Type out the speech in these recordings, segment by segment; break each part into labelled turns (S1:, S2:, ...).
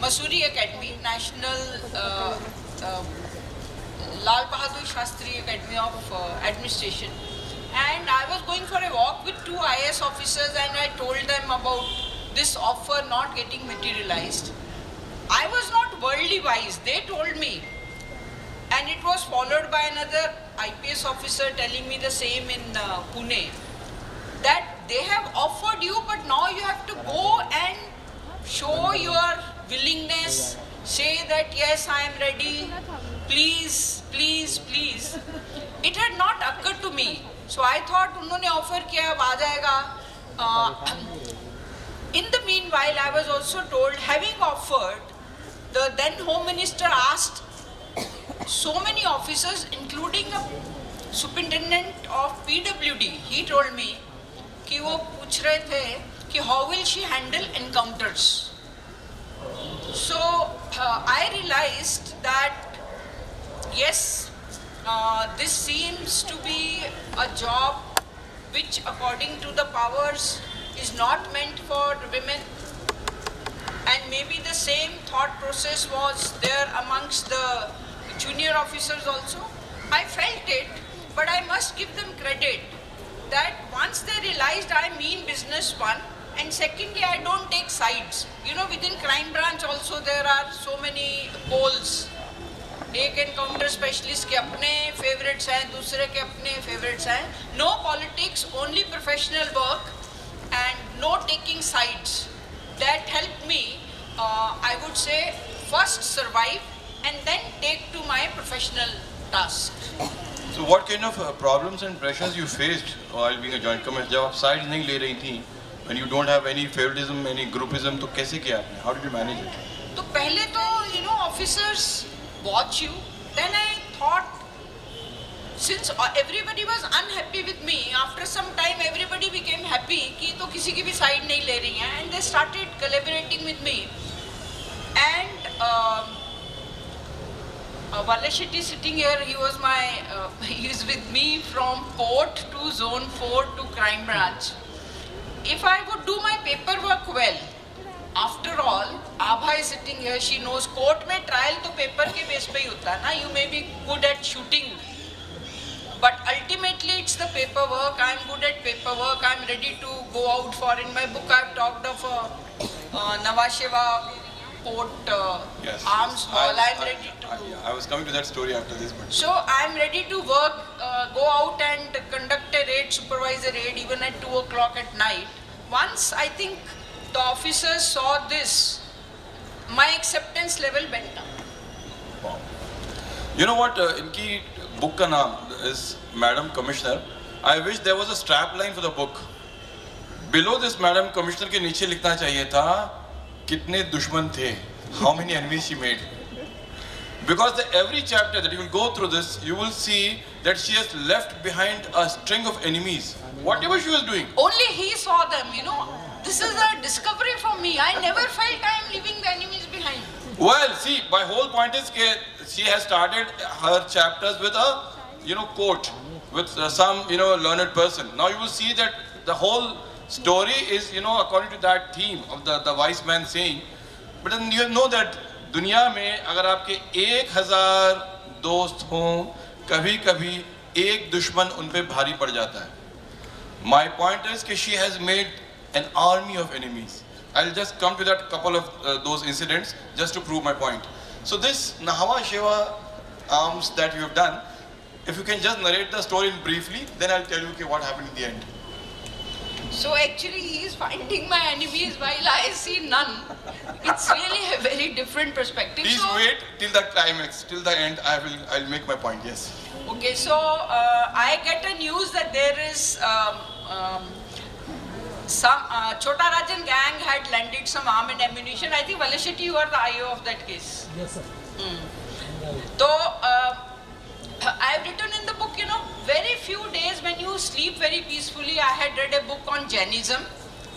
S1: Masuri Academy, National Lal Bahadur Shastri Academy of Administration. And I was going for a walk with two IAS officers and I told them about this offer not getting materialized. I was not worldly wise, they told me. And it was followed by another IPS officer telling me the same in Pune, that they have offered you, but now you have to go and show your willingness, say that yes, I am ready, please, please, please. It had not occurred to me. So I thought उन्होंने offer किया अब आ जाएगा. In the meanwhile, I was also told, having offered, the then Home Minister asked so many officers, including a superintendent of PWD, he told me कि वो पूछ रहे थे कि how will she handle encounters. So I realized that yes, this seems to be a job which according to the powers is not meant for women, and maybe the same thought process was there amongst the junior officers also. I felt it, but I must give them credit that once they realized I mean business, one, and secondly I don't take sides. You know, within crime branch also there are so many poles. एक encounter specialist के अपने favourites हैं, दूसरे के अपने favourites हैं. No politics, only professional work and no taking sides. That helped me, I would say, first survive and then take to my professional task.
S2: So what kind of problems and pressures you faced while being a joint commander? जब आप sides नहीं ले रही थी, when you don't have any favoritism, any groupism, तो कैसे किया आपने? How did you manage it?
S1: तो पहले तो officers watch you. Then I thought, since everybody was unhappy with me, after some time everybody became happy कि तो किसी की भी side नहीं ले रही हैं, and they started collaborating with me. And Wale Shetty sitting here, he was he is with me from port to zone 4 to crime branch. If I would do my paperwork well, after all, Abha is sitting here, she knows court में trial तो paper के base पे ही होता है ना. You may be good at shooting, but ultimately it's the paperwork. I'm good at paperwork. I'm ready to go out for. In my book I've talked of Nawasheva port arms hall. I'm ready to.
S2: I was coming to that story after this. But
S1: so I'm ready to work, go out and conduct a raid, supervise a raid even at 2 o'clock at night. Once I think the officers saw this, my acceptance level went up.
S2: wow. You know what? इनकी book का नाम is Madam Commissioner. I wish there was a strap line for the book. Below this Madam Commissioner के नीचे लिखना चाहिए था कितने दुश्मन थे, how many enemies she made. Because every chapter that you will go through this, you will see that she has left behind a string of enemies. Whatever she was doing.
S1: Only he saw them, This is a discovery for me. I never felt I am leaving the enemies behind.
S2: Well, see, my whole point is that she has started her chapters with a, quote, with some, learned person. Now you will see that the whole story is, according to that theme of the wise man saying. But then you know that दुनिया में अगर आपके 1000 दोस्त हों, कभी-कभी एक दुश्मन उन पे भारी पड़ जाता है. My point is that she has made an army of enemies. I'll just come to that couple of those incidents just to prove my point. So this Nahawa Shiva arms that you have done, if you can just narrate the story briefly, then I'll tell you what happened in the end.
S1: So actually he is finding my enemies while I see none. It's really a very different perspective.
S2: Please wait till the climax, till the end. I'll make my point. Yes.
S1: Okay, so I get a news that there is some Chota Rajan gang had landed some arm and ammunition. I think Wale Shetty, you are the IO of that case.
S3: Yes, sir.
S1: So I have written in the book, very few days when you sleep very peacefully. I had read a book on Jainism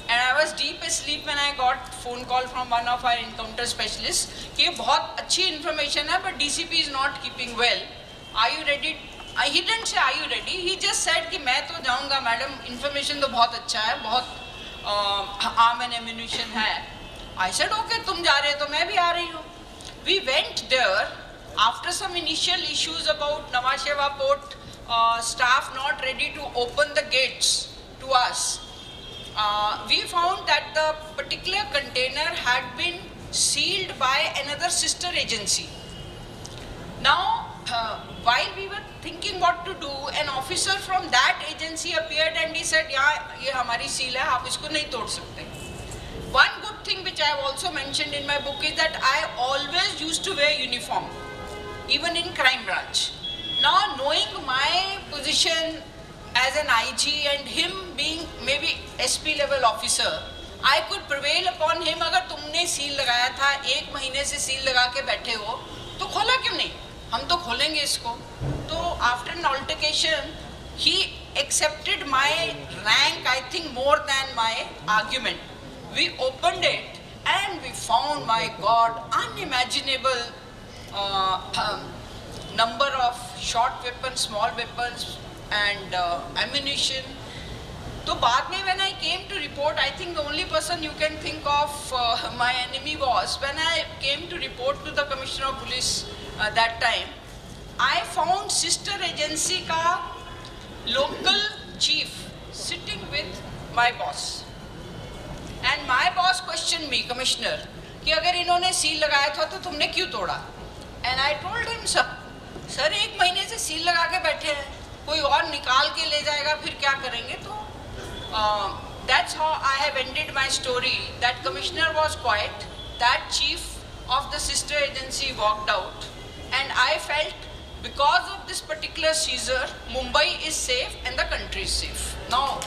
S1: and I was deep asleep when I got phone call from one of our encounter specialists कि ये बहुत अच्छी information है but DCP is not keeping well. Are you ready? He didn't say are you ready. He just said कि मैं तो जाऊँगा madam, information तो बहुत अच्छा है, बहुत arm and ammunition है. I said, okay, तुम जा रहे हो तो मैं भी आ रही हूँ. We went there after some initial issues about Nawasheva port staff not ready to open the gates to us. We found that the particular container had been sealed by another sister agency. Now, while we were thinking what to do, an officer from that agency appeared and he said, "Yeah, ये हमारी seal है, आप इसको नहीं तोड़ सकते." One good thing which I have also mentioned in my book is that I always used to wear uniform, even in crime branch. Now, knowing my position as an IG and him being maybe SP level officer, I could prevail upon him. अगर तुमने seal लगाया था, 1 महीने से seal लगा के बैठे हो, तो खोला क्यों नहीं? हम तो खोलेंगे इसको. तो after an altercation, he accepted my rank, I think more than my argument. We opened it and we found, my God, unimaginable number of short weapons, small weapons and ammunition. So बाद में when I came to report, I think the only person you can think of my enemy was when I came to report to the Commissioner of Police that time. I found sister agency का local chief sitting with my boss. And my boss questioned me, Commissioner, कि अगर इन्होंने seal लगाया था तो तुमने क्यों तोड़ा? And I told him, sir 1 महीने से सील लगा के बैठे हैं, कोई और निकाल के ले जाएगा फिर क्या करेंगे? तो that's how I have ended my story. That commissioner was quiet, that chief of the sister agency walked out, and I felt because of this particular seizure, Mumbai is safe and the country is safe. Now,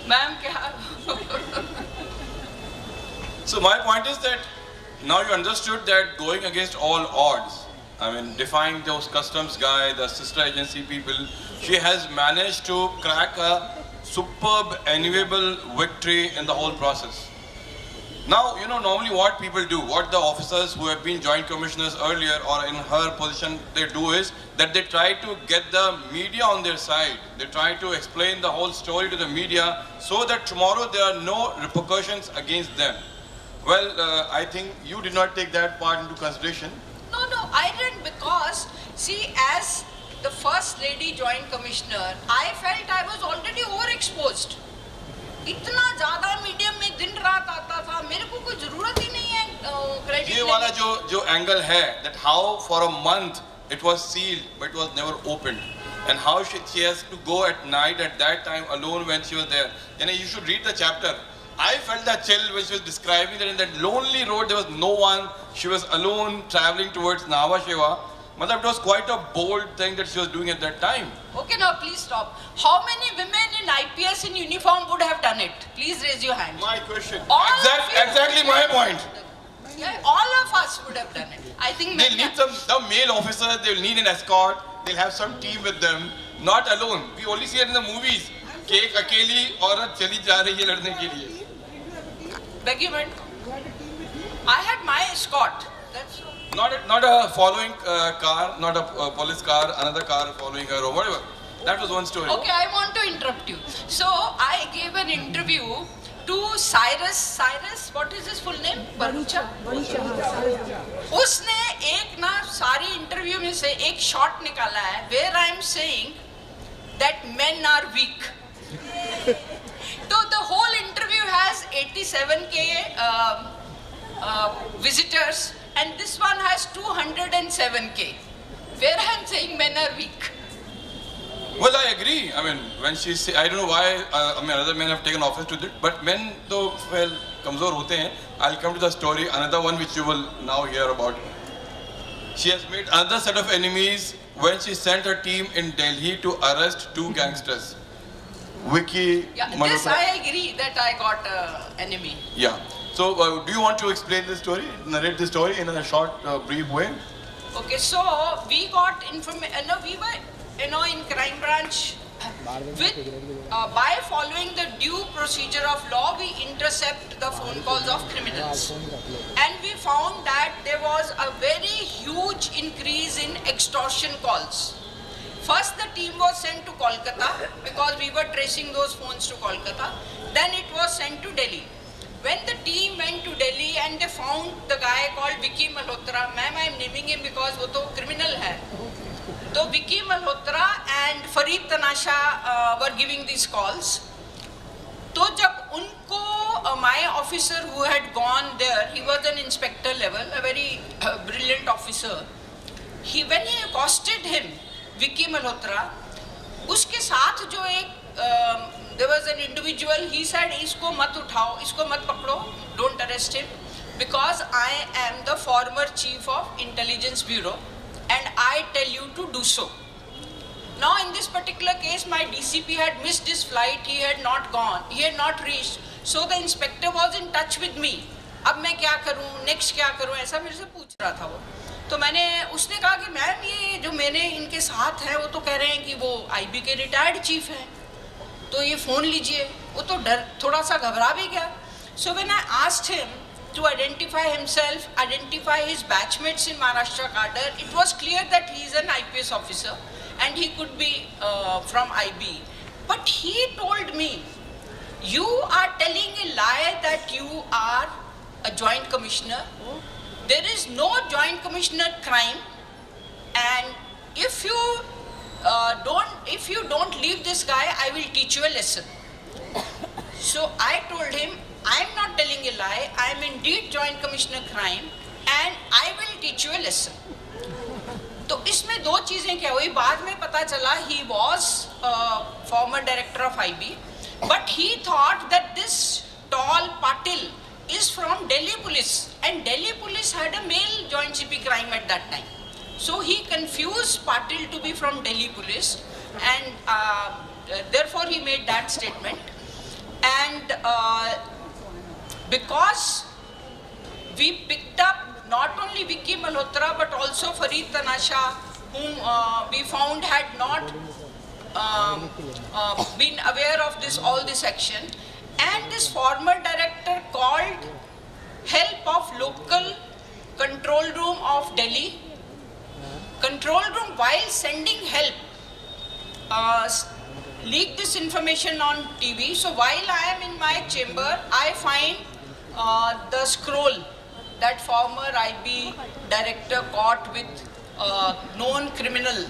S1: ma'am,
S2: So my point is that now you understood that going against all odds, I mean, defying those customs guy, the sister agency people, she has managed to crack a superb, enviable victory in the whole process. Now, you know, normally what people do, what the officers who have been joint commissioners earlier or in her position, they do is that they try to get the media on their side. They try to explain the whole story to the media so that tomorrow there are no repercussions against them. Well, I think you did not take that part into consideration.
S1: No, I didn't, because, see, as the first lady joint commissioner, I felt I was already overexposed. इतना ज़्यादा medium में दिन रात आता था, मेरे को कोई ज़रूरत ही नहीं है क्रेडिट लेने की. ये वाला
S2: जो एंगल है, that how for a month it was sealed but it was never opened, and how she has to go at night at that time alone when she was there. And you should read the chapter. I felt that chill when she was describing that in that lonely road there was no one. She was alone traveling towards Nawasheva. It was quite a bold thing that she was doing at that time.
S1: Okay, now please stop. How many women in IPS in uniform would have done it? Please raise your hand.
S2: My question.
S1: Exactly
S2: my point.
S1: Yeah, all of us would have done it. I think
S2: they'll need some male officers, they'll need an escort, they'll have some team with them, not alone. We only see it in the movies. कि एक अकेली औरत चली जा रही है लड़ने के लिए.
S1: Beg your pardon? I had my escort. That's
S2: not a following car, not a police car, another car following her or whatever. That was one story.
S1: Okay, I want to interrupt you. So I gave an interview to Cyrus, what is his full name? Barucha. उसने एक ना सारी interview में से एक shot निकाला है where I am saying that men are weak. So the whole interview has 87k visitors and this one has 207k where I am saying men are weak.
S2: Well, I agree. I mean, when she say, I don't know why, other men have taken offense to it, but men, though, well, kamzor hote hain. I'll come to the story, another one which you will now hear about. She has made another set of enemies when she sent her team in Delhi to arrest 2 gangsters. Vicky,
S1: yeah, this I agree that I got enemy.
S2: Yeah. So, do you want to explain this story, narrate the story in a short, brief way?
S1: Okay, so we got information, we were, in crime branch, by following the due procedure of law, we intercept the phone calls of criminals. And we found that there was a very huge increase in extortion calls. First, the team was sent to Kolkata because we were tracing those phones to Kolkata. Then it was sent to Delhi. When the team went to Delhi and they found the guy called Vicky Malhotra, ma'am, I am naming him because वो तो criminal है. So Vicky Malhotra and Farid Tanasha were giving these calls. तो जब उनको my officer who had gone there, he was an inspector level, a very brilliant officer. When he accosted him, Vicky Malhotra, उसके साथ जो एक there was an individual, he said इसको मत उठाओ, इसको मत पकड़ो, don't arrest him, because I am the former chief of intelligence bureau and I tell you to do so. Now in this particular case, my DCP had missed his flight, he had not gone, he had not reached, so the inspector was in touch with me. अब मैं क्या करूँ, next क्या करूँ, ऐसा मेरे से पूछ रहा था वो. तो उसने कहा कि मैम ये जो मैंने इनके साथ हैं वो तो कह रहे हैं कि वो आईबी के रिटायर्ड चीफ हैं, तो ये फ़ोन लीजिए. वो तो थोड़ा सा घबरा भी गया. So when I asked him to identify himself, identify his batchmates in Maharashtra cadre, it was clear that he is an IPS officer and he could be from IB. But he told me, you are telling a lie that you are a joint commissioner. There is no joint commissioner crime, and if you don't leave this guy, I will teach you a lesson. So I told him, I am not telling a lie, I am indeed joint commissioner crime and I will teach you a lesson. तो इसमें दो चीजें क्या हुई, बाद में पता चला he was former director of IB, but he thought that this tall Patil is from Delhi police, and Delhi police had a male joint CP crime at that time. So he confused Patil to be from Delhi police, and therefore he made that statement. And because we picked up not only Vicky Malhotra but also Farid Tanasha, whom we found had not been aware of all this action, and this former director called help of local control room of Delhi. Control room, while sending help, leaked this information on TV. So while I am in my chamber, I find the scroll that former IB director caught with known criminal.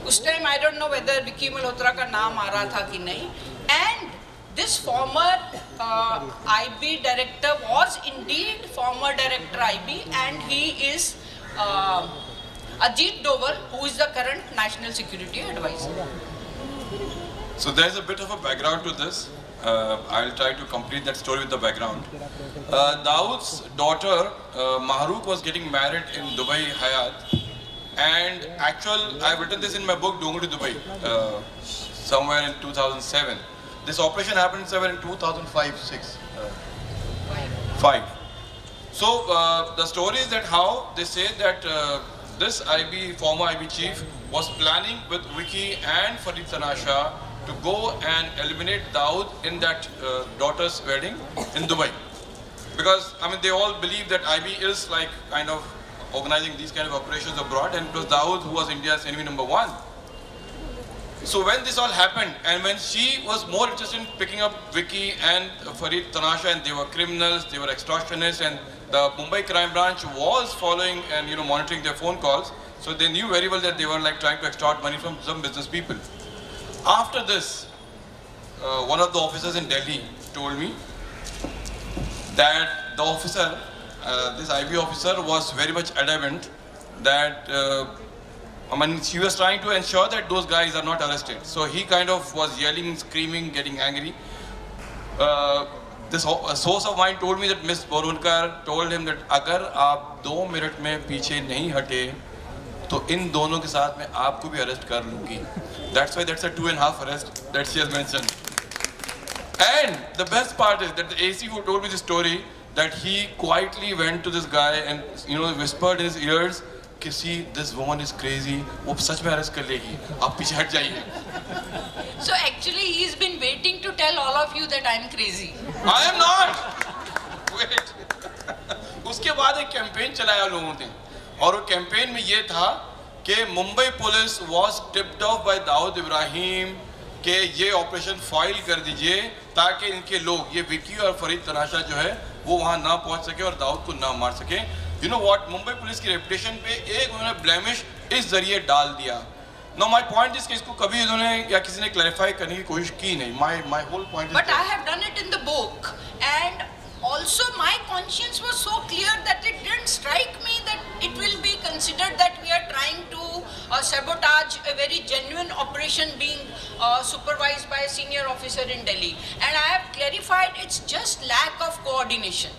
S1: Us time I don't know whether Vicky Malhotra ka naam aa raha tha ki nahi. And this former IB director was indeed former director IB, and he is Ajit Doval, who is the current National Security Advisor.
S2: So there is a bit of a background to this. I'll try to complete that story with the background. Dawood's daughter Mahrukh was getting married in Dubai Hayat, and I've written this in my book Dongu to Dubai, somewhere in 2007. This operation happened somewhere in 2005-6. 5. So the story is that how they say that this former IB chief was planning with Vicky and Farid Tanasha to go and eliminate Dawood in that daughter's wedding in Dubai. Because I mean they all believe that IB is like kind of organizing these kind of operations abroad, and it was Dawood who was India's enemy number one. So when this all happened, and when she was more interested in picking up Vicky and Farid Tanasha, and they were criminals, they were extortionists, and the Mumbai crime branch was following and monitoring their phone calls, so they knew very well that they were like trying to extort money from some business people. After this, one of the officers in Delhi told me that the officer, this IB officer, was very much adamant that she was trying to ensure that those guys are not arrested. So he kind of was yelling, screaming, getting angry. This source of mine told me that Miss Borwankar told him that अगर आप 2 minute में पीछे नहीं हटे तो इन दोनों के साथ मैं आपको भी arrest कर लूँगी. That's why that's a 2.5 arrest that she has mentioned. And the best part is that the AC who told me the story, that he quietly went to this guy and whispered in his ears, कि see, this woman is crazy, वो सच में arrest कर लेगी, आप पीछे हट जाइए.
S1: So actually he's been waiting to tell all of you that I'm crazy.
S2: I am not. Wait. उसके बाद एक कैंपेन चलाया लोगों ने, और वो कैंपेन में ये था कि Mumbai police was tipped off by Dawood Ibrahim कि ये ऑपरेशन फाइल कर दीजिए ताकि इनके लोग ये विकी और फरीद तनाशा जो है वो वहाँ ना पहुँच सके और दाऊद को ना मार सके. You know what? Mumbai police की रेपुटेशन पे एक उन्होंने ब्लेमिश इस जरिए डाल दिया. Now my point is कि इसको कभी इन्होंने या किसी ने क्लैरिफाई करने की कोशिश की नहीं. My whole point is.
S1: But I have done it in the book, and also my conscience was so clear that it didn't strike me that it will be considered that we are trying to sabotage a very genuine operation being supervised by a senior officer in Delhi. And I have clarified it's just lack of coordination.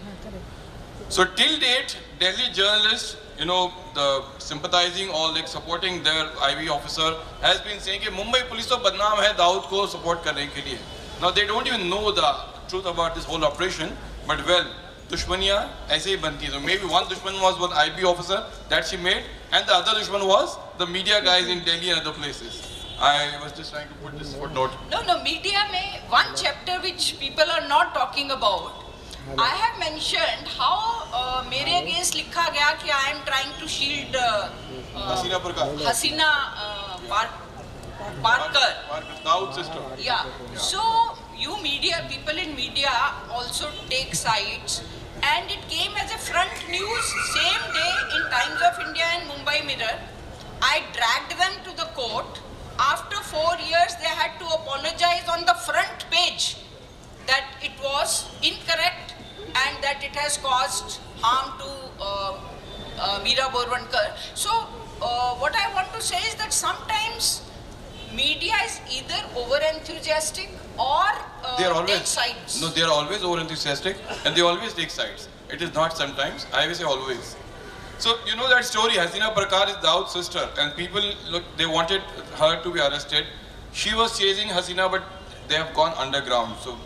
S2: So till date, Delhi journalists, you know, the sympathizing or like supporting their IB officer has been saying कि Mumbai police तो बदनाम है दाऊद को support करने के लिए. Now they don't even know the truth about this whole operation, but well, दुश्मनियाँ ऐसे ही बनती हैं. So maybe one दुश्मन was one IB officer that she made, and the other दुश्मन was the media guys in Delhi and other places. I was just trying to put this footnote.
S1: No, media में one chapter which people are not talking about. I have mentioned how मेरे against लिखा गया कि I am trying to shield Hussain Parker.
S2: Dawood's sister.
S1: Yeah. So you media people in media also take sides, and it came as a front news same day in Times of India and Mumbai Mirror. I dragged them to the court. After 4 years, they had to apologize on the front page that it was incorrect and that it has caused harm to Meera Borwankar. So what I want to say is that sometimes media is either over enthusiastic or take sides.
S2: No, they are always over enthusiastic and they always take sides. It is not sometimes, I will say always. So you know that story, Hussain Parkar is Dawood's sister, and people they wanted her to be arrested. She was chasing Hussain, but they have gone underground. So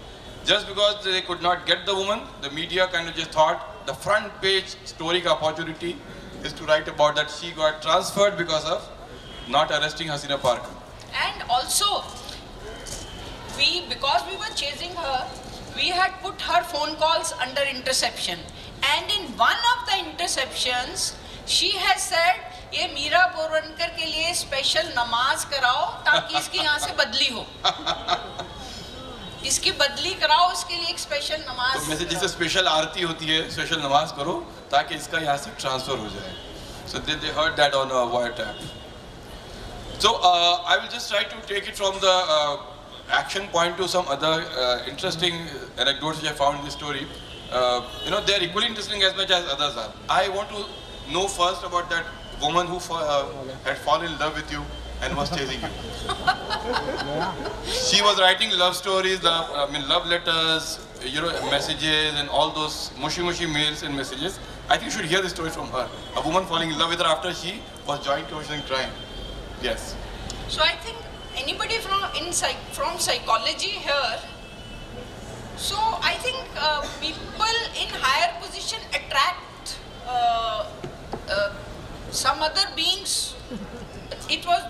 S2: just because they could not get the woman, the media kind of just thought the front page story ka opportunity is to write about that she got transferred because of not arresting Hussain Parkar.
S1: And also, because we were chasing her, we had put her phone calls under interception. And in one of the interceptions, she has said, ये मीरा बोरवनकर के लिए special नमाज कराओ ताकि इसकी यहाँ से बदली हो. इसकी बदली कराओ, इसके लिए एक स्पेशल नमाज.
S2: तो में से जैसे स्पेशल आरती होती है, स्पेशल नमाज करो ताकि इसका यहाँ से ट्रांसफर हो जाए. So they heard that on a wiretap. So I will just try to take it from the action point to some other interesting anecdotes which I found in this story. You know, they are equally interesting as much as others are. I want to know first about that woman who had fallen in love with you and was chasing you. She was writing love stories, love letters, you know, messages and all those mushy mails and messages. I think you should hear the story from her. A woman falling in love with her after she was joint commissioning crime. Yes.
S1: So I think anybody from psychology here. So I think people in higher position attract some other beings. It was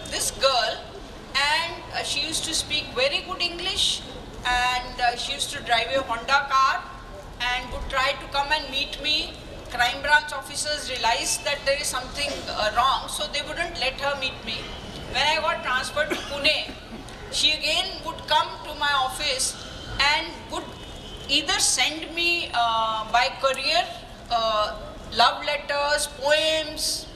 S1: this girl, and she used to speak very good English, and she used to drive a Honda car and would try to come and meet me. Crime branch officers realized that there is something wrong, so they wouldn't let her meet me. When I got transferred to Pune, she again would come to my office and would either send me by courier love letters, poems,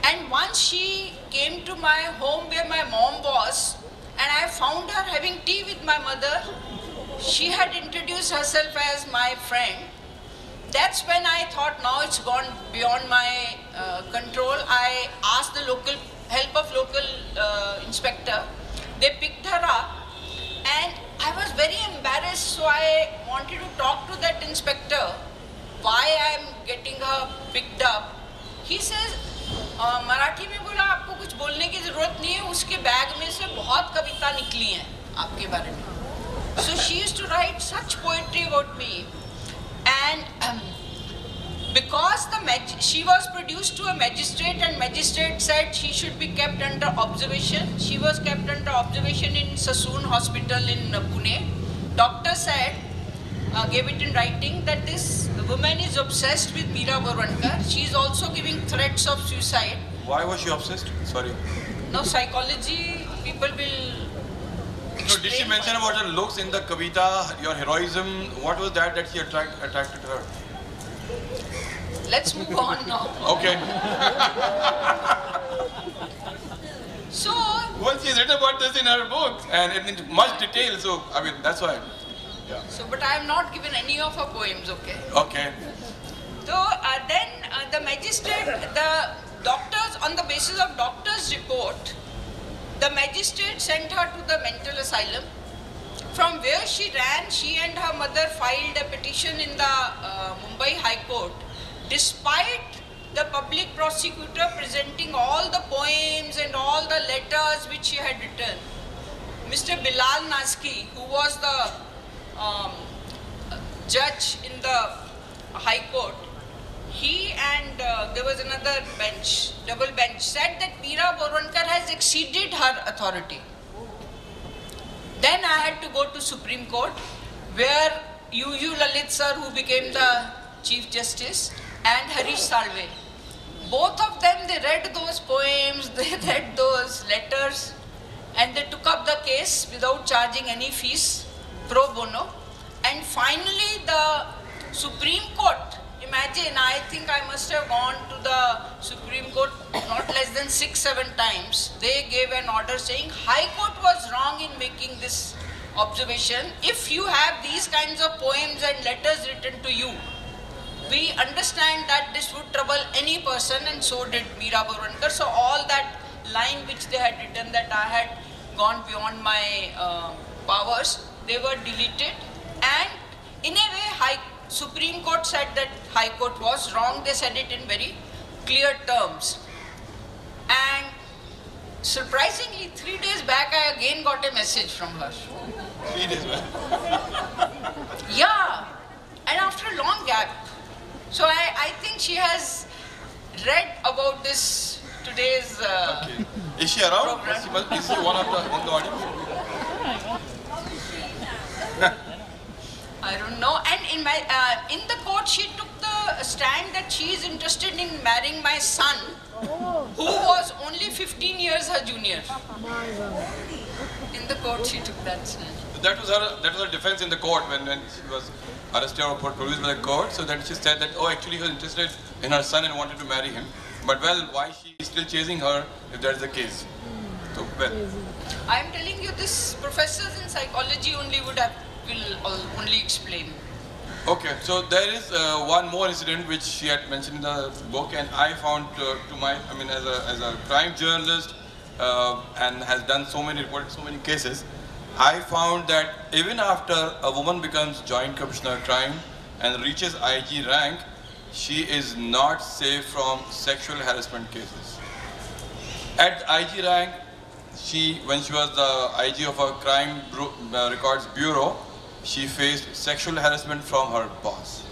S1: and once she came to my home where my mom was, and I found her having tea with my mother. She had introduced herself as my friend. That's when I thought, now it's gone beyond my control. I asked the help of local inspector. They picked her up, and I was very embarrassed, so I wanted to talk to that inspector why I am getting her picked up. He says, Marathi में बोला आपको कुछ बोलने की जरूरत नहीं है, उसके बैग में से बहुत कविता निकली हैं आपके बारे में. So she used to write such poetry about me, and because she was produced to a magistrate, and magistrate said she should be kept under observation. She was kept under observation in Sassoon Hospital in Pune. Doctor said, gave it in writing, that this woman is obsessed with Meera Borwankar. She is also giving threats of suicide.
S2: Why was she obsessed? Sorry.
S1: Now psychology, people will
S2: No, did she mention about her looks in the Kavita, your heroism? What was that she attracted her?
S1: Let's move on now.
S2: Okay.
S1: So,
S2: Well, she's written about this in her book and in much detail, so I mean, that's why. Yeah.
S1: so, but I have not given any of her poems, okay?
S2: Okay.
S1: So then the magistrate, the doctors, on the basis of doctor's report, the magistrate sent her to the mental asylum. From where she ran, she and her mother filed a petition in the Mumbai High Court, despite the public prosecutor presenting all the poems and all the letters which she had written. Mr. Bilal Naski, who was the judge in the High Court, he and there was another bench, double bench, said that Meera Borwankar has exceeded her authority. Then I had to go to Supreme Court, where U.U. Lalit sir, who became the Chief Justice, and Harish Salve. Both of them, they read those poems, they read those letters, and they took up the case without charging any fees, pro bono. And finally, the Supreme Court, imagine, I think I must have gone to the Supreme Court not less than 6-7 times. They gave an order saying High Court was wrong in making this observation. If you have these kinds of poems and letters written to you, we understand that this would trouble any person, and so did Meera Borwankar. So all that line which they had written that I had gone beyond my powers, they were deleted. And in a way, Supreme Court said that High Court was wrong. They said it in very clear terms. And surprisingly, 3 days back, I again got a message from her.
S2: 3 days back.
S1: Yeah, and after a long gap. So I think she has read about this today's
S2: Okay. Is she around?
S1: program.
S2: Is she one of the in the audience?
S1: I don't know. And in the court, she took the stand that she is interested in marrying my son, who was only 15 years her junior. In the court, she took that stand.
S2: That was her defense in the court when she was arrested or produced by the court. So that she said that, oh, actually he was interested in her son and wanted to marry him. But well, why she is still chasing her if that is the case? So well.
S1: I am telling you, this professors in psychology will only explain.
S2: Okay, so there is one more incident which she had mentioned in the book, and I found as a crime journalist and has done reported so many cases, I found that even after a woman becomes Joint Commissioner Crime and reaches IG rank, she is not safe from sexual harassment cases. At IG rank, when she was the IG of a crime records bureau, she faced sexual harassment from her boss.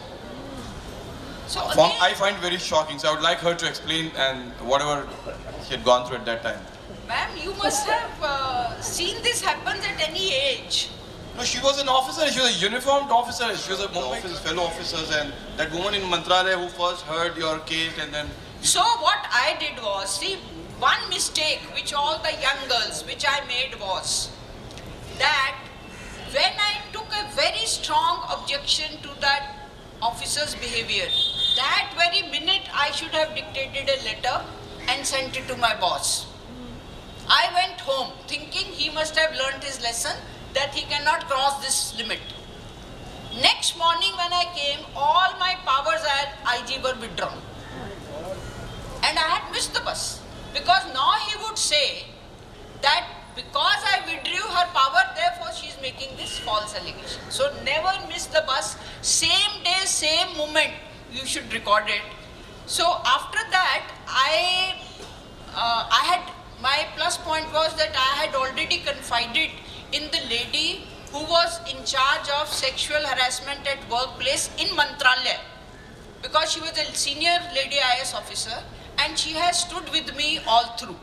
S1: So again,
S2: I find very shocking. So I would like her to explain and whatever she had gone through at that time.
S1: ma'am, you must have seen this happen at any age.
S2: No, she was an officer. She was a uniformed officer. She was among fellow officers, and that woman in Mantralaya who first heard your case and then.
S1: So what I did was, see, one mistake which all the young girls which I made was that when I took a very strong objection to that officer's behavior, that very minute I should have dictated a letter and sent it to my boss. I went home thinking he must have learnt his lesson that he cannot cross this limit. Next morning when I came, all my powers as IG were withdrawn. And I had missed the bus. Because now he would say that because I withdrew her power, therefore she is making this false allegation. So never miss the bus. Same day, same moment, you should record it. So after that, my plus point was that I had already confided in the lady who was in charge of sexual harassment at workplace in Mantralaya, because she was a senior lady IS officer and she has stood with me all through.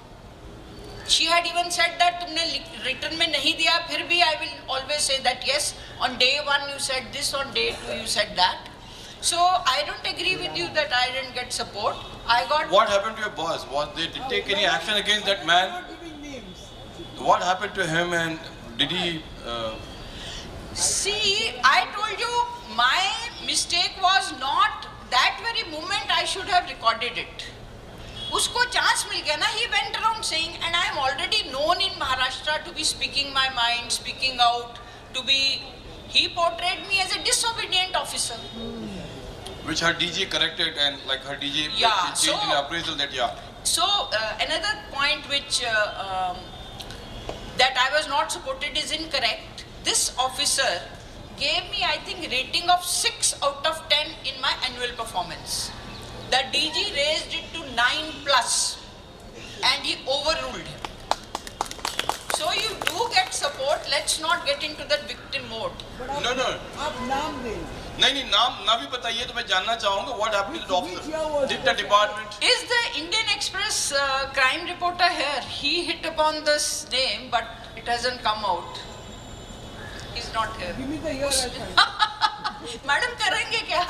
S1: She had even said that तुमने written में नहीं दिया, फिर भी I will always say that yes, on day 1 you said this, on day 2 you said that. So I don't agree with you that I didn't get support. I got.
S2: What happened to your boss? Did they take any action against that man? What happened to him, and did he?
S1: See, I told you my mistake was not that very moment I should have recorded it. Usko chance mil gaya na, he went around saying, and I am already known in Maharashtra to be speaking my mind, speaking out, he portrayed me as a disobedient officer.
S2: Which her DG corrected, and like her DG changed in appraisal that
S1: So another point which that I was not supported is incorrect. This officer gave me, I think, rating of 6 out of 10 in my annual performance. The DG raised it to 9 plus, and he overruled him. So you do get support. Let's not get into that victim mode.
S2: No.
S3: आप नाम दें.
S2: नहीं नाम भी बताइए तो मैं जानना चाहूँगा what happened to the officer? Did the department?
S1: Is the Indian Express crime reporter here? He hit upon this name, but it hasn't come out. He's not here.
S3: Give me the year.
S1: Madam, करेंगे क्या?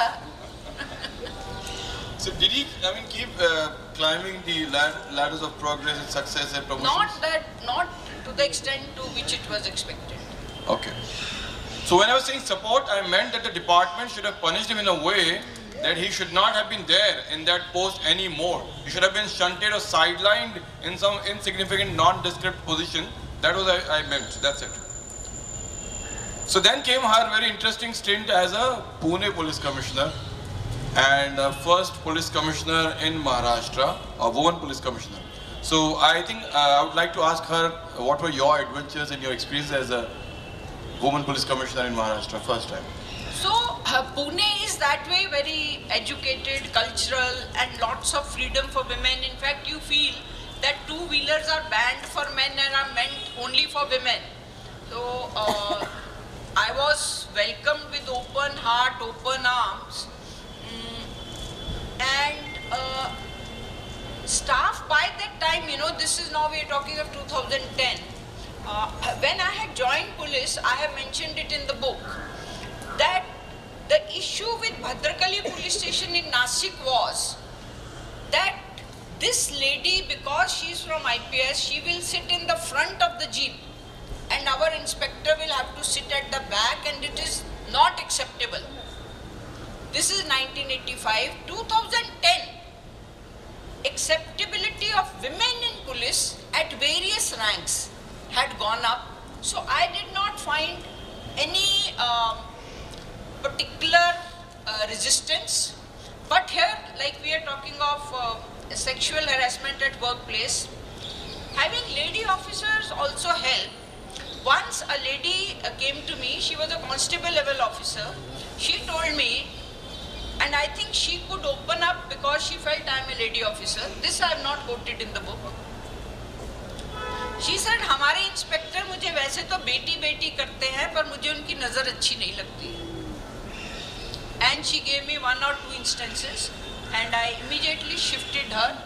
S2: So did he, keep climbing the ladders of progress and success and promotion?
S1: Not to the extent to which it was expected.
S2: Okay. So when I was saying support, I meant that the department should have punished him in a way that he should not have been there in that post anymore. He should have been shunted or sidelined in some insignificant, nondescript position. That was I meant. That's it. So then came her very interesting stint as a Pune police commissioner and first police commissioner in Maharashtra, a woman police commissioner. So I think I would like to ask her, what were your adventures and your experience as a woman police commissioner in Maharashtra first time?
S1: So Pune is that way very educated, cultural, and lots of freedom for women. In fact, you feel that two-wheelers are banned for men and are meant only for women. So I was welcomed with open heart, open arms, and staff by that time, this is now we are talking of 2010. When I had joined police, I have mentioned it in the book, that the issue with Bhadrakali police station in Nasik was that this lady, because she is from IPS, she will sit in the front of the jeep and our inspector will have to sit at the back, and it is not acceptable. This is 1985. 2010, acceptability of women in police at various ranks had gone up. So I did not find any particular resistance. But here, like we are talking of sexual harassment at workplace, having lady officers also help. Once a lady came to me, she was a constable level officer. She told me, and I think she could open up because she felt I am a lady officer. This I have not quoted in the book. She said, हमारे inspector मुझे वैसे तो बेटी बेटी करते हैं, पर मुझे उनकी नज़र अच्छी नहीं लगती. And she gave me 1 or 2 instances, and I immediately shifted her.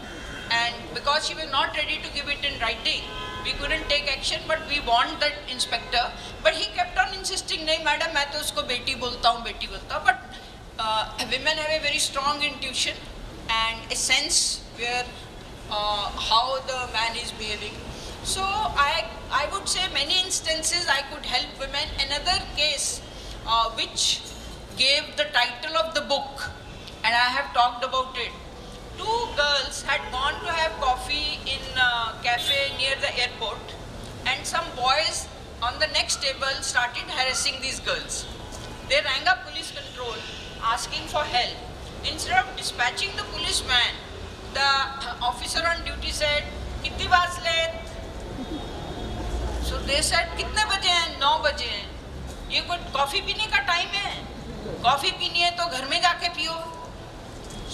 S1: And because she was not ready to give it in writing, we couldn't take action, but we warned that inspector. But he kept on insisting, नहीं madam मैं तो उसको बेटी बोलता हूँ, बेटी बोलता हूँ. But women have a very strong intuition and a sense where how the man is behaving. So I would say many instances I could help women. Another case which gave the title of the book, and I have talked about it. 2 girls had gone to have coffee in a cafe near the airport, and some boys on the next table started harassing these girls. They rang up police control asking for help. Instead of dispatching the policeman, the officer on duty said, "Kitni vaazle?" So they said, "Kitne baje hain?" 9 baje hain. ये कोई coffee पीने का time है? Coffee पीनी है तो घर में जाके पियो.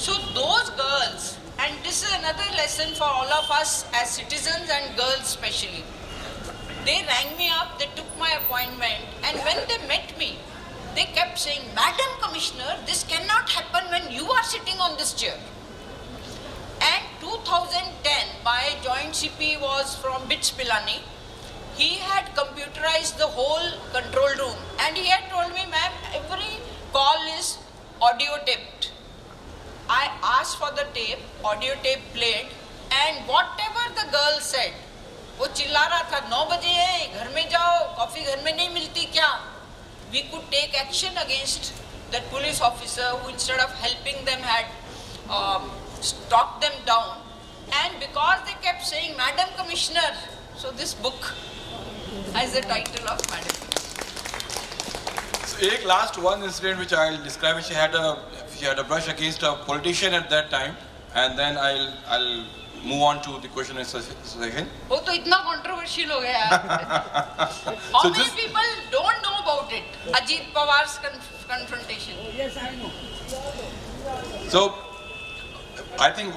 S1: So those girls, and this is another lesson for all of us as citizens and girls especially, they rang me up, they took my appointment, and when they met me, they kept saying, "Madam Commissioner, this cannot happen when you are sitting on this chair." And 2010, my joint CP was from BITS Pilani. He had computerized the whole control room, and he had told me, "Ma'am, every call is audio taped. I asked for the tape, audio tape played, and whatever the girl said, वो चिल्ला रहा था 9 बजे है, घर में जाओ, coffee घर में नहीं मिलती क्या? We could take action against that police officer who instead of helping them had stopped them down. And because they kept saying, Madam Commissioner, so this book has the title of Madam Commissioner.
S2: So, एक last one incident which I'll describe. She had a brush against a politician at that time, and then I'll move on to the question and session.
S1: वो तो इतना controversial हो गया यार. How many people don't know about it? Ajit Pawar's confrontation.
S3: Yes, I know.
S2: So, I think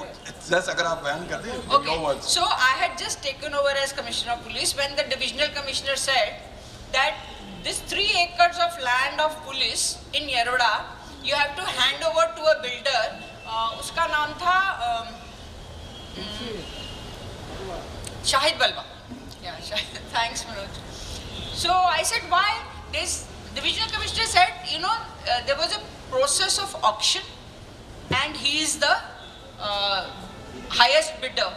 S2: just अगर आप बयान कर दें,
S1: Okay.
S2: your words.
S1: So I had just taken over as Commissioner of Police when the Divisional Commissioner said that this 3 acres of land of police in Yeroda, you have to hand over to a builder. उसका नाम था Shahid Balwa. Yeah, thanks Manoj. So I said, why? This Divisional Commissioner said, there was a process of auction and he is the highest bidder.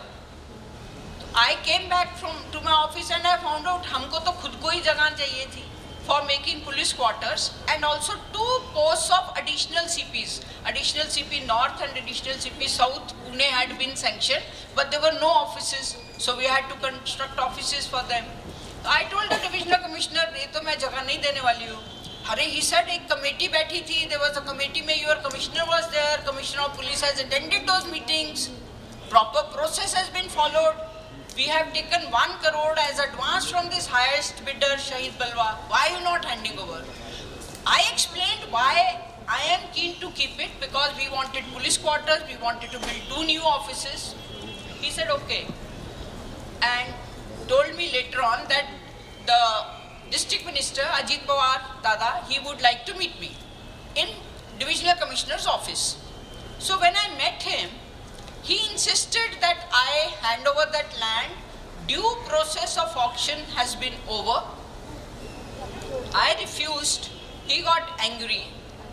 S1: I came back to my office and I found out हमको तो खुद को ही जगह चाहिए थी for making police quarters and also 2 posts of additional CPs. Additional CP North and additional CP South, Pune had been sanctioned, but there were no offices, so we had to construct offices for them. I told the Divisional Commissioner, ये तो मैं जगह नहीं देने वाली हूँ. अरे, he said एक committee बैठी थी, there was a committee में your commissioner was there, Commissioner of Police has attended those meetings, proper process has been followed. We have taken 1 crore as advance from this highest bidder, Shahid Balwa. Why are you not handing over? I explained why I am keen to keep it, because we wanted police quarters, we wanted to build 2 new offices. He said okay, and told me later on that the District Minister Ajit Pawar Dada, he would like to meet me in Divisional Commissioner's office. So when I met him, he insisted that I hand over that land. Due process of auction has been over. I refused. He got angry.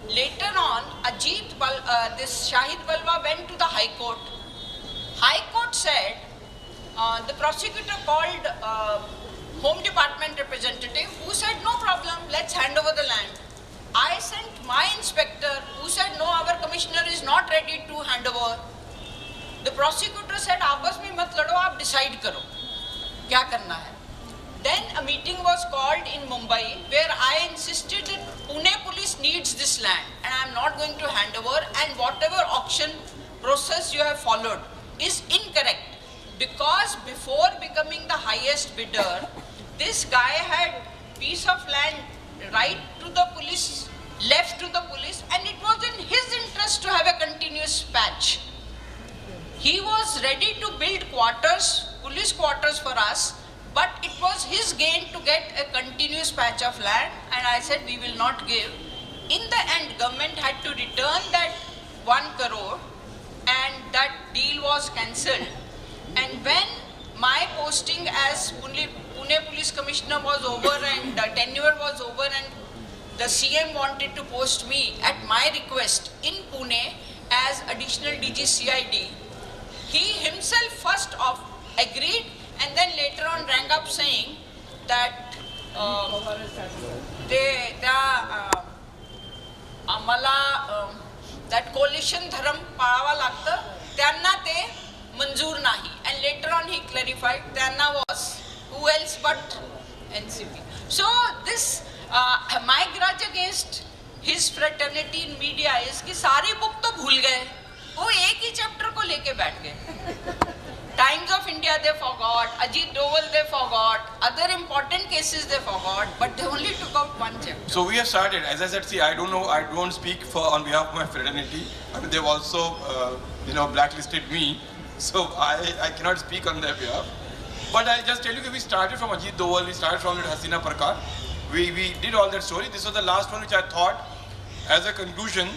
S1: Later on, this Shahid Balwa went to the High Court. High Court said, the prosecutor called Home Department representative who said, no problem, let's hand over the land. I sent my inspector who said, no, our commissioner is not ready to hand over. The prosecutor said, आपस में मत लड़ो, आप decide करो क्या करना है. Then a meeting was called in Mumbai where I insisted that Pune police needs this land and I am not going to hand over, and whatever auction process you have followed is incorrect, because before becoming the highest bidder, this guy had piece of land right to the police, left to the police, and it was in his interest to have a continuous patch. He was ready to build quarters, police quarters for us, but it was his gain to get a continuous patch of land, and I said we will not give. In the end, government had to return that 1 crore and that deal was cancelled. And when my posting as Pune Police Commissioner was over and the tenure was over and the CM wanted to post me at my request in Pune as additional DG CID, he himself first agreed and then later on rang up saying that that coalition dharam पाळावा लागतं, त्यांना ते मंजूर नाही. And later on he clarified त्यांना was who else but NCP. So this my grudge against his fraternity in media is कि सारी book तो भूल गए, वो एक ही चैप्टर को लेके बैठ गए. Times of India they forgot, Ajit Doval they forgot, other important cases they forgot, but they only took out 1 chapter.
S2: So we have started. As I said, see, I don't speak on behalf of my fraternity. I mean, they've also, blacklisted me. So I cannot speak on their behalf. But I'll just tell you that we started from Ajit Doval, we started from Hasina Parkar. We did all that story. This was the last one which I thought, as a conclusion,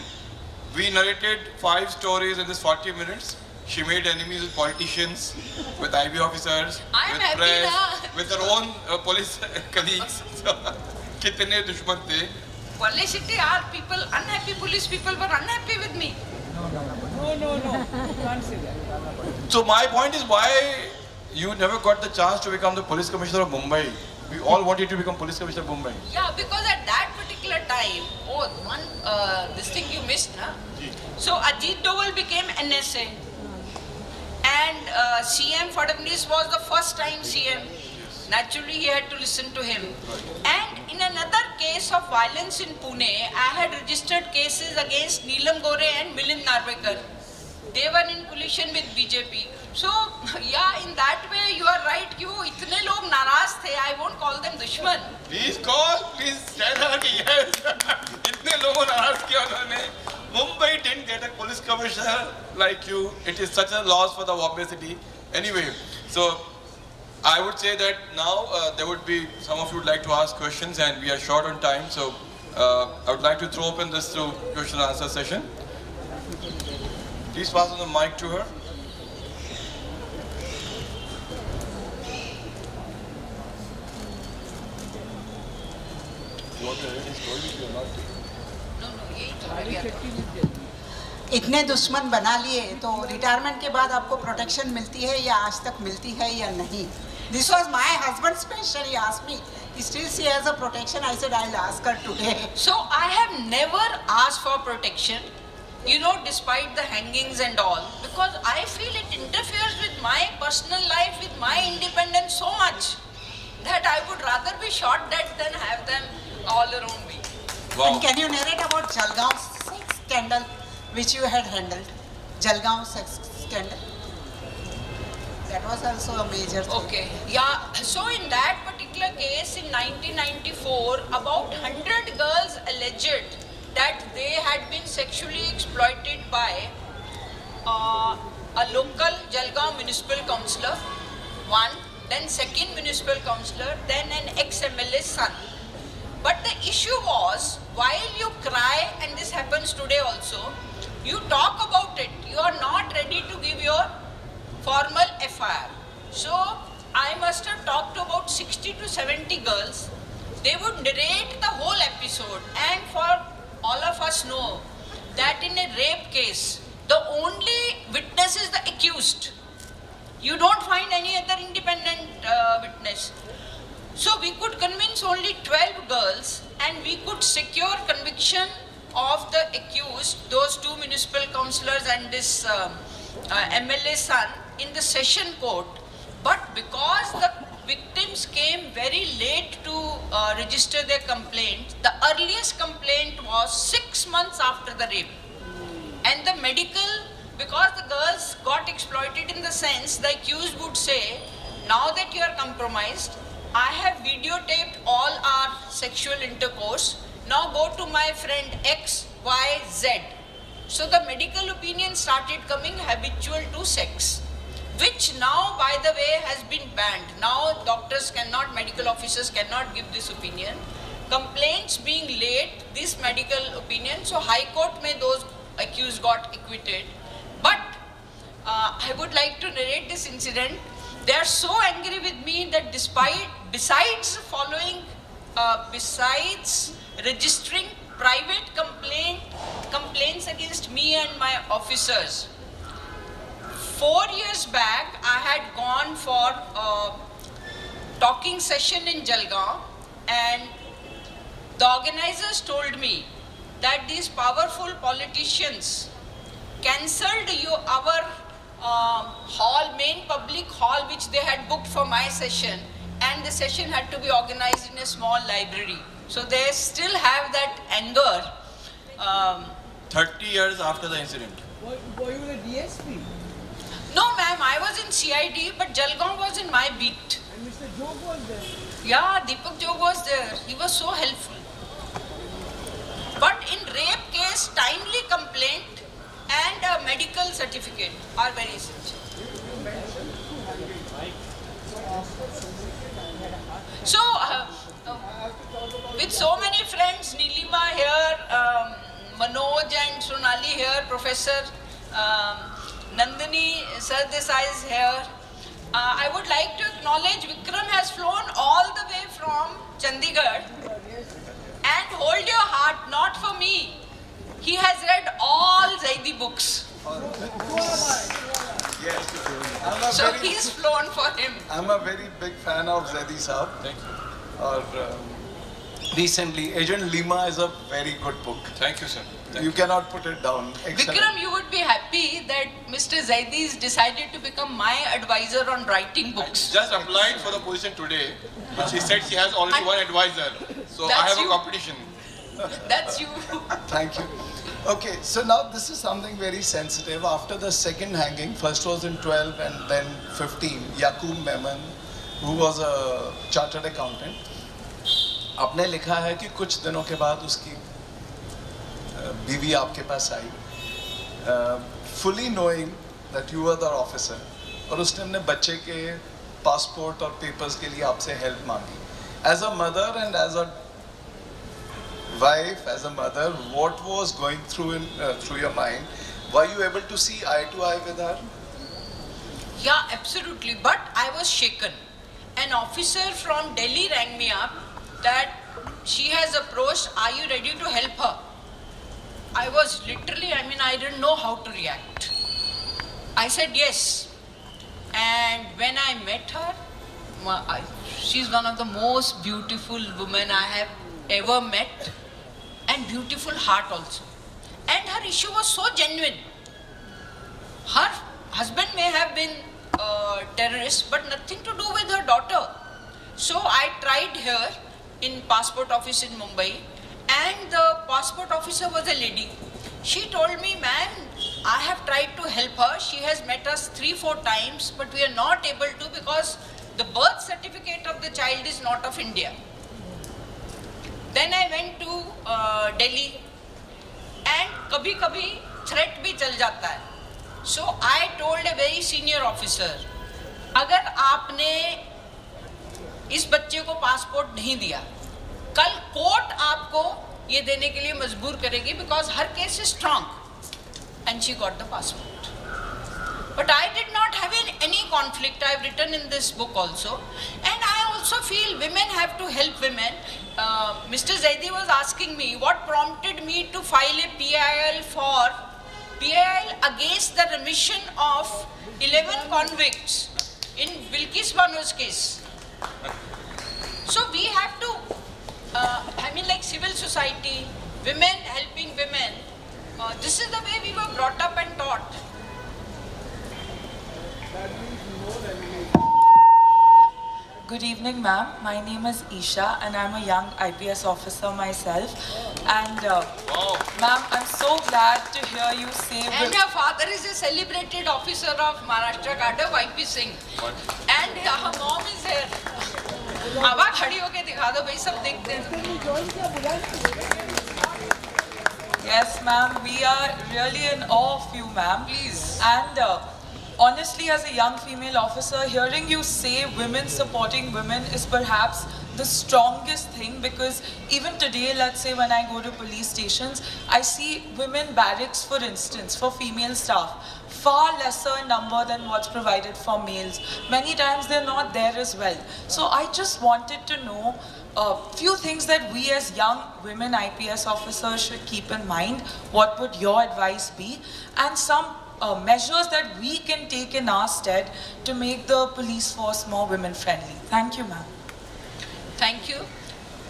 S2: we narrated 5 stories in this 40 minutes. She made enemies with politicians, with IB officers, with press, with her own police colleagues. कितने दुश्मन थे.
S1: Publicity are people, unhappy police people were unhappy with me.
S3: No. You can't say that.
S2: So my point is, why you never got the chance to become the police commissioner of Mumbai? We all wanted to become police commissioner of Mumbai.
S1: Yeah, because at that particular time, this thing you missed, na? So Ajit Doval became NSA, and CM Fadnavis was the first time CM. Naturally, he had to listen to him. And in another case of violence in Pune, I had registered cases against Neelam Gore and Milind Narvekar. They were in collision with BJP. So, yeah, in that way, you are right. Itne log naraz the. I won't call them dushman.
S2: Please tell her yes. Itne logo naraz kiya unhone. Mumbai didn't get a police commissioner like you. It is such a loss for the publicity. Anyway, so I would say that now there would be, some of you would like to ask questions and we are short on time. So I would like to throw open this to question and answer session. Please pass on the mic to her.
S4: इतने दुश्मन बना लिए तो retirement के बाद आपको protection मिलती है या आज तक मिलती है या नहीं? This was my husband's question. He asked me. Still she has a protection. I said I'll ask her today.
S1: So I have never asked for protection, despite the hangings and all, because I feel it interferes with my personal life, with my independence so much that I would rather be shot dead than have them all around me.
S2: Wow.
S4: And can you narrate about Jalgaon sex scandal which you had handled? Jalgaon sex scandal. That was also a major thing.
S1: Okay, yeah. So in that particular case in 1994, about 100 girls alleged that they had been sexually exploited by a local Jalgaon municipal councillor, one, then second municipal councillor, then an ex-MLA's son. But the issue was, while you cry, and this happens today also, you talk about it, you are not ready to give your formal FIR. So I must have talked to about 60 to 70 girls. They would narrate the whole episode, and for all of us know that in a rape case, the only witness is the accused. You don't find any other independent witness. So we could convince only 12 girls and we could secure conviction of the accused, those two municipal councillors and this MLA son, in the session court. But because the victims came very late to register their complaint, the earliest complaint was 6 months after the rape. And the medical, because the girls got exploited in the sense, the accused would say, now that you are compromised, I have videotaped all our sexual intercourse, now go to my friend X, Y, Z. So the medical opinion started coming habitual to sex, which now, by the way, has been banned. Now doctors cannot, medical officers cannot give this opinion. Complaints being late, this medical opinion, so High Court may those accused got acquitted. But I would like to narrate this incident. They are so angry with me that besides registering private complaints against me and my officers, 4 years back I had gone for a talking session in Jalgaon, and the organizers told me that these powerful politicians cancelled our main public hall which they had booked for my session, and the session had to be organized in a small library. So they still have that anger.
S2: 30 years after the incident.
S3: Were you the DSP?
S1: No ma'am, I was in CID, but Jalgaon was in my beat.
S3: And Mr. Jog was there?
S1: Yeah, Deepak Jog was there. He was so helpful. But in rape case, timely complaint and a medical certificate are very essential. So, with so many friends, Nilima here, Manoj and Sonali here, Professor Nandini Sardesai is here. I would like to acknowledge Vikram has flown all the way from Chandigarh. And hold your heart, not for me. He has read all Zaidi books.
S5: Yes. I'm a
S1: So
S5: very,
S1: he's flown for him.
S5: I'm a very big fan of Zaidi Saab.
S2: Thank you.
S5: Or recently, Agent Lima is a very good book.
S2: Thank you, sir. Thank
S5: You cannot put it down. Excellent.
S1: Vikram, you would be happy that Mr. Zaidi's decided to become my advisor on writing books.
S2: Just applied for the position today. She said she has already one advisor. So I
S1: That's
S2: have
S1: you.
S2: a competition.
S1: That's you.
S5: Thank you. Okay, so now this is something very sensitive. After the second hanging, first was in 12 and then 15, Yaqub Memon, who was a chartered accountant, आपने लिखा है कि कुछ दिनों के बाद उसकी बीवी आपके पास आई, fully knowing that you were the officer, और उसने अपने बच्चे के पासपोर्ट और पेपर्स के लिए आपसे हेल्प मांगी. As a mother and as a wife, as a mother, what was going through your mind? Were you able to see eye to eye with her?
S1: Yeah, absolutely. But I was shaken. An officer from Delhi rang me up that she has approached, are you ready to help her? I was literally, I didn't know how to react. I said yes. And when I met her, she's one of the most beautiful women I have ever met, and beautiful heart also. And her issue was so genuine. Her husband may have been a terrorist, but nothing to do with her daughter. So I tried her in passport office in Mumbai, and the passport officer was a lady. She told me, ma'am, I have tried to help her. She has met us 3-4 times, but we are not able to because the birth certificate of the child is not of India. Then I went to Delhi, and kabhi threat bhi chal jata hai. So I told a very senior officer, अगर आपने इस बच्चे को passport नहीं दिया, कल court आपको ये देने के लिए मजबूर करेगी because her case is strong. And she got the passport. But I did not have any conflict. I have written in this book also. And I also feel women have to help women. Mr. Zaidi was asking me what prompted me to file a PIL against the remission of 11 convicts in Bilkis Banu's case. So we have to, like civil society, women helping women, this is the way we were brought up and taught.
S6: Good evening, ma'am. My name is Isha, and I'm a young IPS officer myself. And, ma'am, I'm so glad to hear you say...
S1: And her father is a celebrated officer of Maharashtra Cadre, YP Singh. And her mom is here. आवाज खड़ी होके दिखा दो भाई, सब देखते हैं.
S6: Yes, ma'am. We are really in awe of you, ma'am.
S1: Please.
S6: And honestly, as a young female officer, hearing you say women supporting women is perhaps the strongest thing, because even today, let's say when I go to police stations, I see women barracks, for instance, for female staff, far lesser number than what's provided for males. Many times they're not there as well. So I just wanted to know a few things that we as young women IPS officers should keep in mind. What would your advice be? And some measures that we can take in our stead to make the police force more women friendly. Thank you, ma'am.
S1: Thank you.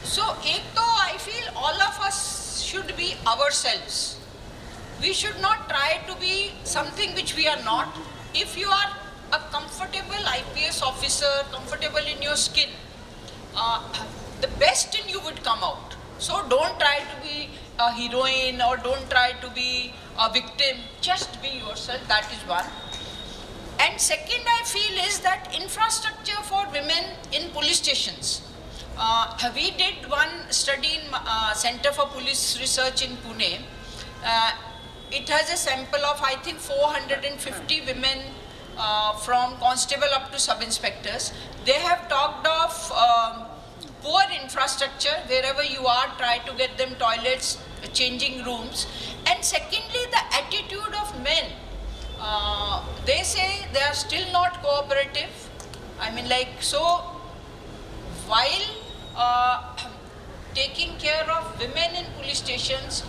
S1: So, I feel all of us should be ourselves. We should not try to be something which we are not. If you are a comfortable IPS officer, comfortable in your skin, the best in you would come out. So don't try to be a heroine or don't try to be a victim. Just be yourself. That is one. And second, I feel is that infrastructure for women in police stations. We did one study in Center for Police Research in Pune. It has a sample of, I think, 450 women from constable up to sub-inspectors. They have talked of poor infrastructure. Wherever you are, try to get them toilets, changing rooms. And secondly, the attitude of men. They say they are still not cooperative. So while taking care of women in police stations,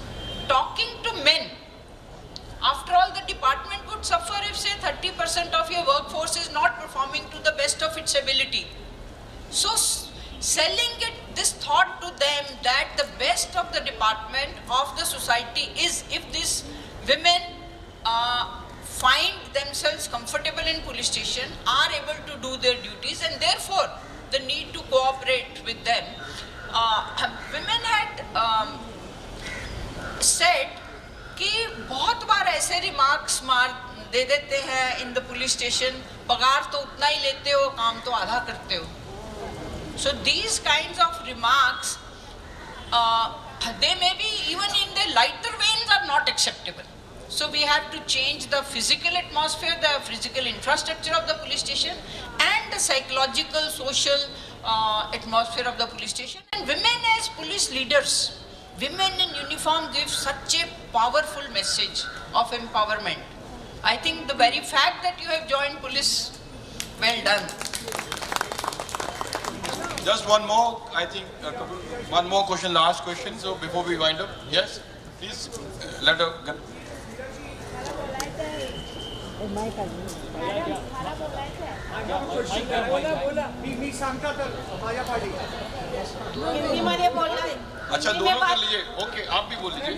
S1: talking to men. After all, the department would suffer if, say, 30% of your workforce is not performing to the best of its ability. So selling this thought to them that the best of the department of the society is if these women find themselves comfortable in police station, are able to do their duties, and therefore the need to cooperate with them. Women had said कि बहुत बार ऐसे remarks दे देते हैं in the police station, पगार तो उतना ही लेते हो, काम तो आधा करते हो. So these kinds of remarks, they may be even in the lighter veins are not acceptable. So we have to change the physical atmosphere, the physical infrastructure of the police station, and the psychological, social atmosphere of the police station. And women as police leaders, women in uniform give such a powerful message of empowerment. I think the very fact that you have joined police, well done.
S2: Just one more, I think, one more question, last question. So before we wind up, yes, please let her.
S3: मी सांगता तर माझ्या पाठी
S7: हिंदीमध्ये बोलणार आहे.
S2: अच्छा, दोनों कर लीजिए. ओके, आप भी बोल लीजिए.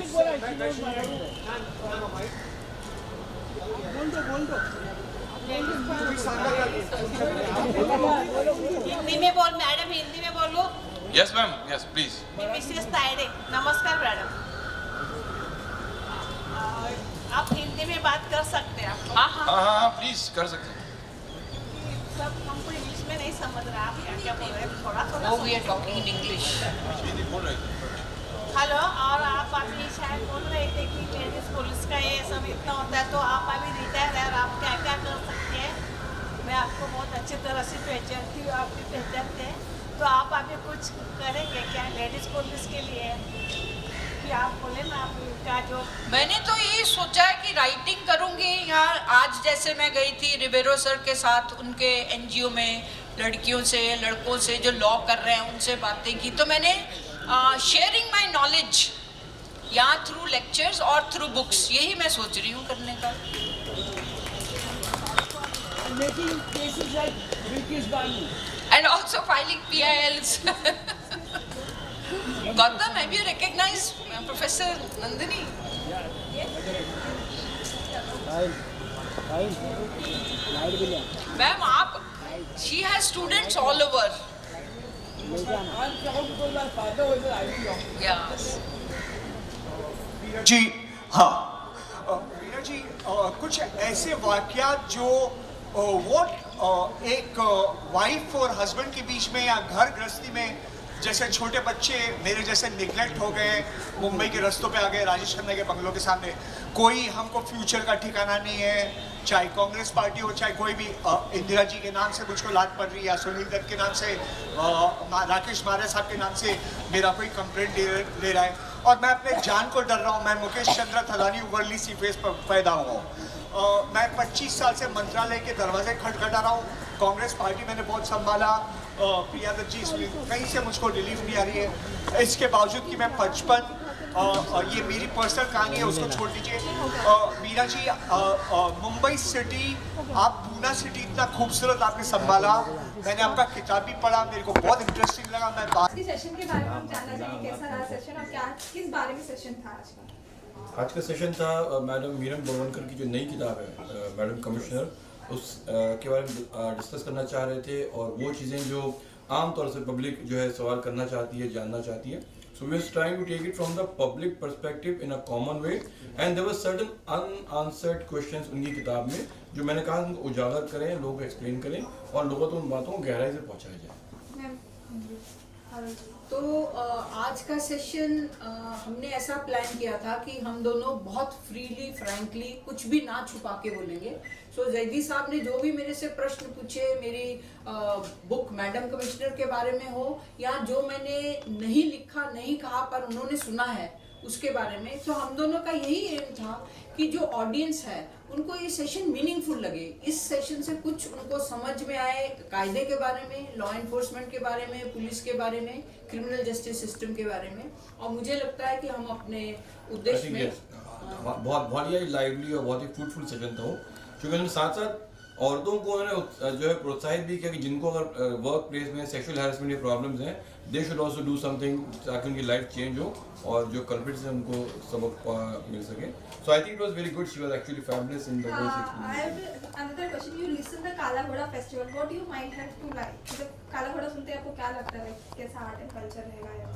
S7: हिंदी में बोल मैडम, हिंदी में बोलो.
S2: Yes, ma'am. Yes, please.
S7: Mrs Tayde, नमस्कार मैडम. आप हिंदी में बात कर सकते हैं.
S2: हाँ, प्लीज कर सकते हैं.
S7: सब हमको इंग्लिश में नहीं समझ रहा, आप क्या क्या बोल रहे हैं, थोड़ा थोड़ा.
S1: Now we are talking in English.
S2: Hindi बोल रहे हैं.
S7: हेलो, और आप अभी शायद बोल रहे थे कि लेडीज पुलिस का ये सब इतना होता है, तो आप अभी रिटायर है और आप क्या क्या कर सकते हैं. मैं आपको बहुत अच्छी तरह से पहचानती हूँ, आप भी पहचानते हैं, तो आप अभी कुछ करेंगे क्या लेडीज पुलिस के लिए? कि आप बोले ना आपका जो.
S1: मैंने तो यही सोचा है कि राइटिंग करूंगी. यहाँ आज जैसे मैं गई थी रिबेरो सर के साथ उनके एनजीओ में, लड़कियों से लड़कों से जो लॉ कर रहे हैं उनसे बातें की, तो मैंने शेयरिंग माय नॉलेज यहाँ थ्रू लेक्चर्स और थ्रू बुक्स, यही मैं सोच रही हूँ करने का.
S3: making cases like Bilkis Banu.
S1: And also filing PILs. Gautam, have you recognized Professor Nandini? Ma'am, she has students all over.
S3: I'm proud because my father was an Ivy League.
S1: Yes.
S8: जी हाँ, मीरा जी, कुछ ऐसे वाक़यात जो एक wife और husband के बीच में या घर गृहस्थी में, जैसे छोटे बच्चे मेरे जैसे निगलेक्ट हो गए, मुंबई के रास्तों पे आ गए, राजेश खन्ना के बंगलों के सामने, कोई हमको फ्यूचर का ठिकाना नहीं है, चाहे कांग्रेस पार्टी हो, चाहे कोई भी. इंदिरा जी के नाम से मुझको लात पड़ रही है, या सुनील दत्त के नाम से, राकेश मारे साहब के नाम से मेरा कोई कंप्लेंट ले रहा है, और मैं अपने जान को डर रहा हूँ. मैं मुकेश चंद्र थलानी वर्ली सीफेस पर पैदा हुआ हूँ. मैं 25 साल से मंत्रालय के दरवाजे खटखटा रहा हूँ. कांग्रेस पार्टी मैंने बहुत संभाला, प्रिया दत्त जी, इसमें कहीं से मुझको रिलीफ नहीं आ रही है. इसके बावजूद कि मैं 55, ये मेरी पर्सनल कहानी है, उसको छोड़ दीजिए. मीरा जी, मुंबई सिटी, आप पूना सिटी इतना खूबसूरत आपने संभाला. मैंने आपका किताब भी पढ़ा, मेरे को बहुत इंटरेस्टिंग लगा. मैं
S9: आज के सेशन के बारे में हम जानना चाहेंगे, कैसा रहा सेशन और क्या किस बारे में सेशन था आज का?
S10: आज का सेशन था मैडम मीरम बोरवनकर की जो नई किताब है, मैडम कमिश्नर, उस के बारे में डिस्कस करना चाह रहे थे, और वो चीज़ें जो आम तौर से पब्लिक जो है सवाल करना चाहती है, जानना चाहती है. So we were trying to take it from the public perspective in a common way, and there were certain unanswered questions उनकी किताब में जो मैंने कहा उनको उजागर करें, लोगों को एक्सप्लेन करें और लोगों तक उन बातों को गहराई से पहुंचाया जाए.
S9: तो आज का सेशन हमने ऐसा प्लान किया था कि हम दोनों बहुत फ्रीली, फ्रैंकली, कुछ भी ना छुपा के बोलेंगे. सो जैदी साहब ने जो भी मेरे से प्रश्न पूछे, मेरी बुक मैडम कमिश्नर के बारे में हो, या जो मैंने नहीं लिखा, नहीं कहा पर उन्होंने सुना है उसके बारे में, तो हम दोनों का यही एम था कि जो ऑडियंस है उनको ये सेशन मीनिंगफुल लगे. इस सेशन से कुछ उनको समझ में आए, कायदे के बारे में, लॉ एनफोर्समेंट के बारे में, पुलिस के बारे में, क्रिमिनल जस्टिस सिस्टम के बारे में. और मुझे लगता है कि हम अपने उद्देश्य में
S10: बहुत ही लाइवली और बहुत ही फ्रूटफुल सेशन था वो, क्योंकि उन्होंने साथ साथ औरतों को उन्होंने जो है प्रोत्साहित भी किया कि जिनको अगर वर्क प्लेस में सेक्सुअल हैरेसमेंट के प्रॉब्लम्स हैं, they should also do something ताकि उनकी लाइफ चेंज हो और जो कल्प्रिट्स हैं उनको सबक मिल सके. So I think it was very good. She was actually fabulous in the whole
S11: I have another question. You listen the Kala Ghoda festival. What do you might have to like? जब काला घोड़ा सुनते हैं आपको क्या लगता है, कैसा आर्ट एंड कल्चर रहेगा या